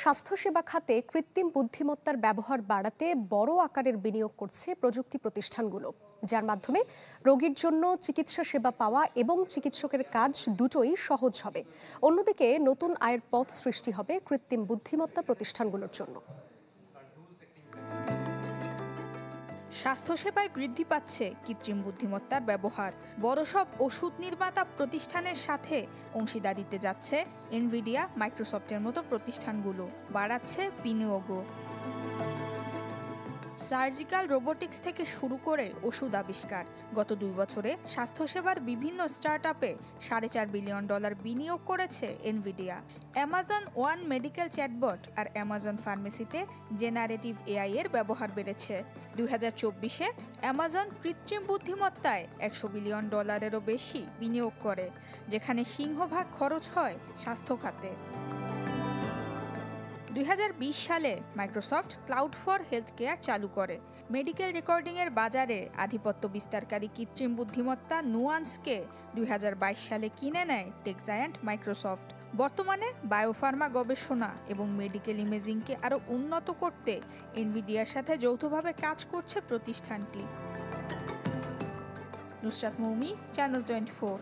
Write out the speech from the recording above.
স্বাস্থ্যসেবা খাতে কৃত্রিম বুদ্ধিমত্তার ব্যবহার বাড়াতে বড় আকারের বিনিয়োগ করছে প্রযুক্তি প্রতিষ্ঠানগুলো, যার মাধ্যমে রোগীর জন্য চিকিৎসা সেবা পাওয়া এবং চিকিৎসকের কাজ দুটোই সহজ হবে। অন্যদিকে নতুন আয়ের পথ সৃষ্টি হবে কৃত্রিম বুদ্ধিমত্তা প্রতিষ্ঠানগুলোর জন্য। স্বাস্থ্যসেবায় বৃদ্ধি পাচ্ছে কৃত্রিম বুদ্ধিমত্তার ব্যবহার। বড় সব ওষুধ নির্মাতা প্রতিষ্ঠানের সাথে অংশীদারিতে যাচ্ছে এনভিডিয়া, মাইক্রোসফটের মতো প্রতিষ্ঠানগুলো। বাড়াচ্ছে বিনিয়োগও। সার্জিক্যাল রোবোটিক্স থেকে শুরু করে ওষুধ আবিষ্কার। গত 2 বছরে স্বাস্থ্যসেবার বিভিন্ন স্টার্টআপে $4.5 বিলিয়ন বিনিয়োগ করেছে Nvidia. Amazon One Medical chatbot আর অ্যামাজন ফার্মেসিতে জেনারেটিভ এআই এর ব্যবহার বেড়েছে। 2024-এ অ্যামাজন কৃত্রিম বুদ্ধিমত্তায় $100 বিলিয়ন বেশি বিনিয়োগ করে, যেখানে সিংহভাগ খরচ হয় স্বাস্থ্য খাতে। 2020 সালে Microsoft cloud for health care চালু করে। মেডিকেল রেকর্ডিংয়ের বাজারে আধিপত্য বিস্তারকারী কৃত্রিম বুদ্ধিমত্তা নুয়ান্সকে 2022 সালে কিনে নেয় টেক জায়ান্ট মাইক্রোসফট। বর্তমানে বায়োফার্মা গবেষণা এবং মেডিকেল ইমেজিংকে আরও উন্নত করতে এনভিডিয়ার সাথে যৌথভাবে কাজ করছে প্রতিষ্ঠানটি। নুসরাত মৌমি, চ্যানেল 24।